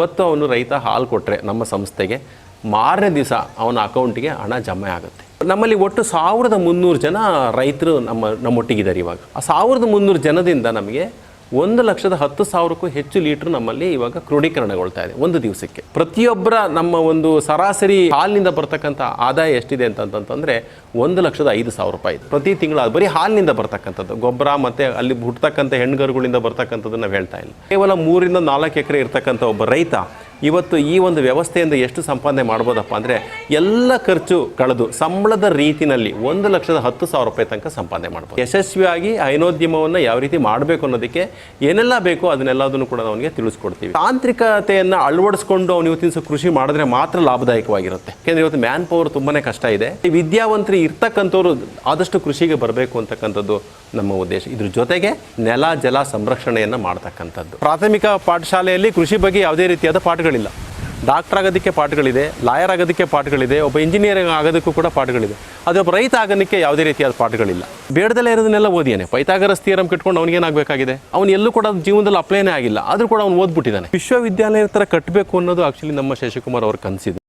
ಇವತ್ತು ಅವನು ರೈತ ಹಾಲು ಕೊಟ್ಟರೆ ನಮ್ಮ ಸಂಸ್ಥೆಗೆ ಮಾರನೇ ದಿವಸ ಅವನ ಅಕೌಂಟಿಗೆ ಹಣ ಜಮೆ ಆಗುತ್ತೆ. ನಮ್ಮಲ್ಲಿ ಒಟ್ಟು 1300 ಜನ ರೈತರು ನಮ್ಮೊಟ್ಟಿಗಿದ್ದಾರೆ. ಇವಾಗ ಆ 1300 ಜನದಿಂದ ನಮಗೆ 1,10,000ಕ್ಕೂ ಹೆಚ್ಚು ಲೀಟ್ರ್ ನಮ್ಮಲ್ಲಿ ಇವಾಗ ಕ್ರೋಢೀಕರಣಗೊಳ್ತಾ ಇದೆ ಒಂದು ದಿವಸಕ್ಕೆ. ಪ್ರತಿಯೊಬ್ಬರ ನಮ್ಮ ಒಂದು ಸರಾಸರಿ ಹಾಲಿನಿಂದ ಬರ್ತಕ್ಕಂಥ ಆದಾಯ ಎಷ್ಟಿದೆ ಅಂತಂತಂದರೆ 1,05,000 ರೂಪಾಯಿ ಪ್ರತಿ ತಿಂಗಳು. ಅದು ಬರೀ ಹಾಲಿನಿಂದ ಬರ್ತಕ್ಕಂಥದ್ದು, ಗೊಬ್ಬರ ಮತ್ತು ಅಲ್ಲಿ ಹುಟ್ಟತಕ್ಕಂಥ ಹೆಣ್ಗರುಗಳಿಂದ ಬರ್ತಕ್ಕಂಥದ್ದು ನಾವು ಹೇಳ್ತಾ ಇಲ್ಲ. ಕೇವಲ 3 ರಿಂದ 4 ಎಕರೆ ಇರ್ತಕ್ಕಂಥ ಒಬ್ಬ ರೈತ ಇವತ್ತು ಈ ಒಂದು ವ್ಯವಸ್ಥೆಯಿಂದ ಎಷ್ಟು ಸಂಪಾದನೆ ಮಾಡ್ಬೋದಪ್ಪ ಅಂದರೆ ಎಲ್ಲ ಖರ್ಚು ಕಳೆದು ಸಂಬಳದ ರೀತಿಯಲ್ಲಿ 1,10,000 ರೂಪಾಯಿ ತನಕ ಸಂಪಾದನೆ ಮಾಡ್ಬೋದು. ಯಶಸ್ವಿಯಾಗಿ ಹೈನೋದ್ಯಮವನ್ನು ಯಾವ ರೀತಿ ಮಾಡಬೇಕು ಅನ್ನೋದಕ್ಕೆ ಏನೆಲ್ಲ ಬೇಕೋ ಅದನ್ನೆಲ್ಲದನ್ನು ಕೂಡ ಅವನಿಗೆ ತಿಳಿಸ್ಕೊಡ್ತೀವಿ. ತಾಂತ್ರಿಕತೆಯನ್ನು ಅಳವಡಿಸ್ಕೊಂಡು ಅವನು ಇವತ್ತಿನ ಕೃಷಿ ಮಾಡಿದ್ರೆ ಮಾತ್ರ ಲಾಭದಾಯಕವಾಗಿರುತ್ತೆ. ಯಾಕೆಂದರೆ ಇವತ್ತು ಮ್ಯಾನ್ ಪವರ್ ತುಂಬಾ ಕಷ್ಟ ಇದೆ. ವಿದ್ಯಾವಂತರು ಇರ್ತಕ್ಕಂಥವ್ರು ಆದಷ್ಟು ಕೃಷಿಗೆ ಬರಬೇಕು ಅಂತಕ್ಕಂಥದ್ದು ನಮ್ಮ ಉದ್ದೇಶ. ಇದ್ರ ಜೊತೆಗೆ ನೆಲ ಜಲ ಸಂರಕ್ಷಣೆಯನ್ನು ಮಾಡ್ತಕ್ಕಂಥದ್ದು. ಪ್ರಾಥಮಿಕ ಪಾಠಶಾಲೆಯಲ್ಲಿ ಕೃಷಿ ಬಗ್ಗೆ ಯಾವುದೇ ರೀತಿಯಾದ ಪಾಠಗಳಿಲ್ಲ. ಡಾಕ್ಟರ್ ಆಗೋದಕ್ಕೆ ಪಾಠಗಳಿದೆ, ಲಾಯರ್ ಆಗೋದಕ್ಕೆ ಪಾಠಗಳಿದೆ, ಒಬ್ಬ ಇಂಜಿನಿಯರಿಂಗ್ ಆಗೋದಕ್ಕೂ ಕೂಡ ಪಾಠಗಳಿದೆ. ಅದು ಒಬ್ಬ ರೈತ ಆಗೋದಕ್ಕೆ ಯಾವುದೇ ರೀತಿಯಾದ ಪಾಠಗಳಿಲ್ಲ. ಬೇಡದಲ್ಲೇ ಇರೋದನ್ನೆಲ್ಲ ಓದಿಯಾನೆ. ಪೈಥಾಗರಸ್ ಥಿಯರಮ್ ಕಿಟ್ಕೊಂಡು ಅವನಿಗೇನಾಗಬೇಕಾಗಿದೆ, ಅವನು ಎಲ್ಲೂ ಕೂಡ ಜೀವನದಲ್ಲಿ ಅಪ್ಲೈನೇ ಆಗಿಲ್ಲ, ಆದರೂ ಕೂಡ ಅವ್ನು ಓದ್ಬಿಟ್ಟಿದ್ದಾನೆ. ವಿಶ್ವವಿದ್ಯಾಲಯ ಥರ ಕಟ್ಟಬೇಕು ಅನ್ನೋದು ಆ್ಯಕ್ಚುಲಿ ನಮ್ಮ ಶಶಿಕುಮಾರ್ ಅವ್ರ ಕನಸಿದೆ.